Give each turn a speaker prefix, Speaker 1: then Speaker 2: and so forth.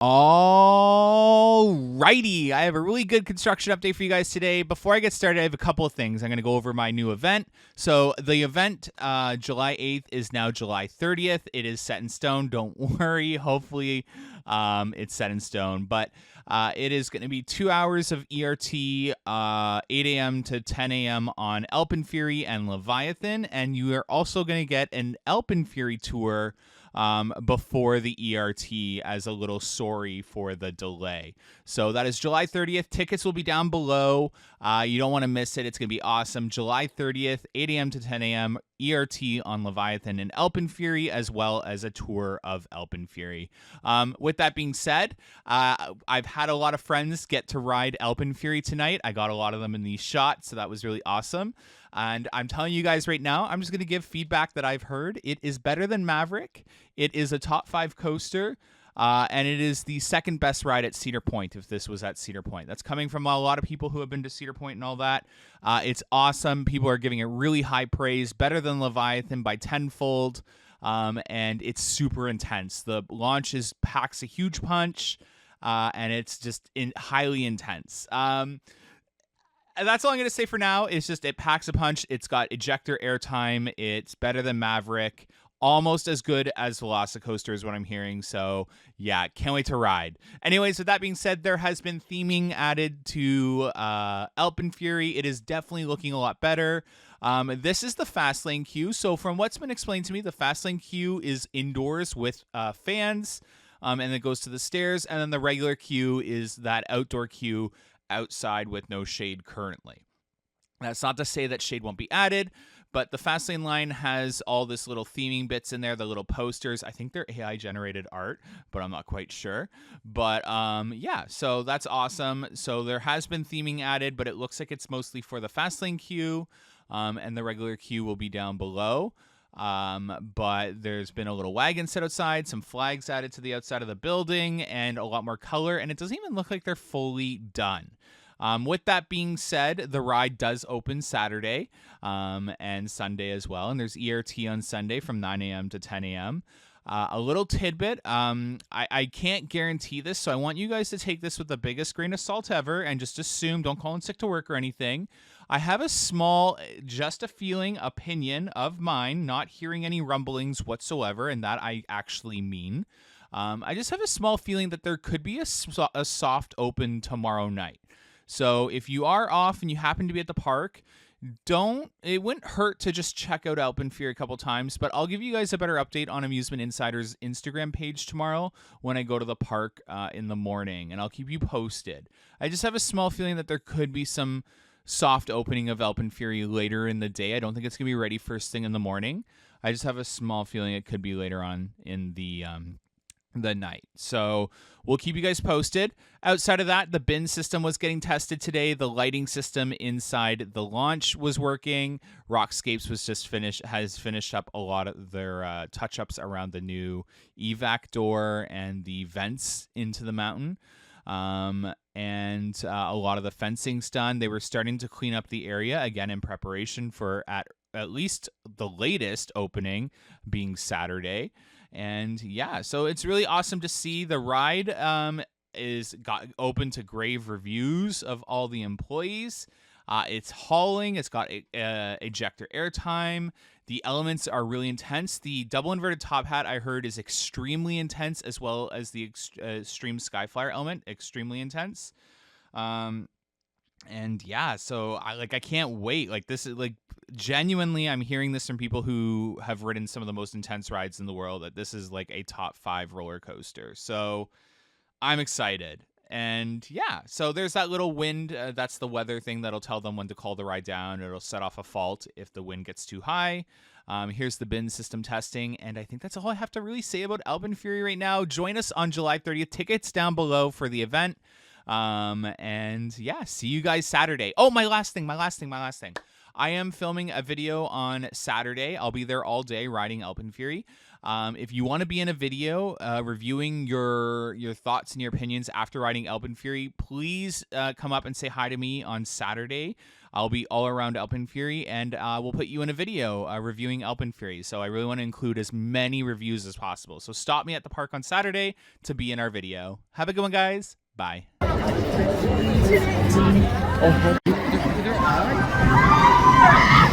Speaker 1: All righty. I have a really good construction update for you guys today. Before I get started, I have a couple of things. I'm going to go over my new event. So the event, July 8th, is now July 30th. It is set in stone. Don't worry. Hopefully it's set in stone. But it is going to be 2 hours of ERT, 8 a.m. to 10 a.m. on AlpenFury and Leviathan. And you are also going to get an AlpenFury tour before the ERT as a little sorry for the delay. So that is July 30th. Tickets will be down below. You don't want to miss it. It's going to be awesome. July 30th, 8 a.m. to 10 a.m. ERT on Leviathan and AlpenFury, as well as a tour of AlpenFury. With that being said, I've had a lot of friends get to ride AlpenFury tonight. I got a lot of them in these shots, so that was really awesome. And I'm telling you guys right now, I'm just going to give feedback that I've heard. It is better than Maverick. It is a top 5 coaster. And it is the second best ride at Cedar Point, if this was at Cedar Point. That's coming from a lot of people who have been to Cedar Point and all that. It's awesome. People are giving it really high praise, better than Leviathan by tenfold. And it's super intense. The launch packs a huge punch, and it's just highly intense. That's all I'm going to say for now. It's just it packs a punch. It's got ejector airtime. It's better than Maverick. Almost as good as Velocicoaster is what I'm hearing. So, yeah, can't wait to ride. Anyways, with that being said, there has been theming added to AlpenFury. It is definitely looking a lot better. This is the fast lane queue. So from what's been explained to me, the fast lane queue is indoors with fans, and it goes to the stairs. And then the regular queue is that outdoor queue outside with no shade currently. That's not to say that shade won't be added, but the Fastlane line has all this little theming bits in there, the little posters. I think they're AI generated art, but I'm not quite sure. But yeah, so that's awesome. So there has been theming added, but it looks like it's mostly for the Fastlane queue, and the regular queue will be down below. But there's been a little wagon set outside, some flags added to the outside of the building, and a lot more color, and it doesn't even look like they're fully done. With that being said, the ride does open Saturday and Sunday as well, and there's ERT on Sunday from 9 a.m. to 10 a.m. A little tidbit, I can't guarantee this, so I want you guys to take this with the biggest grain of salt ever and just assume, don't call in sick to work or anything. I have a small, just a feeling, opinion of mine, not hearing any rumblings whatsoever, and that I actually mean. I just have a small feeling that there could be a soft open tomorrow night. So if you are off and you happen to be at the park, it wouldn't hurt to just check out AlpenFury a couple times, but I'll give you guys a better update on Amusement Insider's Instagram page tomorrow when I go to the park in the morning, and I'll keep you posted. I just have a small feeling that there could be some soft opening of AlpenFury later in the day. I don't think it's going to be ready first thing in the morning. I just have a small feeling it could be later on in the night. So we'll keep you guys posted. Outside of that, the bin system was getting tested today. The lighting system inside the launch was working. Rockscapes has finished up a lot of their touch-ups around the new evac door and the vents into the mountain. And a lot of the fencing's done. They were starting to clean up the area again in preparation for at least the latest opening being Saturday. And yeah, so it's really awesome to see. The ride got open to grave reviews of all the employees. It's hauling. It's got ejector airtime. The elements are really intense. The double inverted top hat, I heard, is extremely intense, as well as the extreme Skyflyer element, extremely intense. And yeah, so I can't wait. Like, this is like, genuinely, I'm hearing this from people who have ridden some of the most intense rides in the world, that this is like a top 5 roller coaster. So I'm excited. And yeah, so there's that little wind. That's the weather thing that'll tell them when to call the ride down. It'll set off a fault if the wind gets too high. Here's the bin system testing. And I think that's all I have to really say about AlpenFury right now. Join us on July 30th. Tickets down below for the event. And yeah, see you guys Saturday. Oh, my last thing. I am filming a video on Saturday. I'll be there all day riding AlpenFury. If you want to be in a video reviewing your thoughts and your opinions after riding AlpenFury, please come up and say hi to me on Saturday. I'll be all around AlpenFury, and we'll put you in a video reviewing AlpenFury. So I really want to include as many reviews as possible. So stop me at the park on Saturday to be in our video. Have a good one, guys. Bye.
Speaker 2: Oh,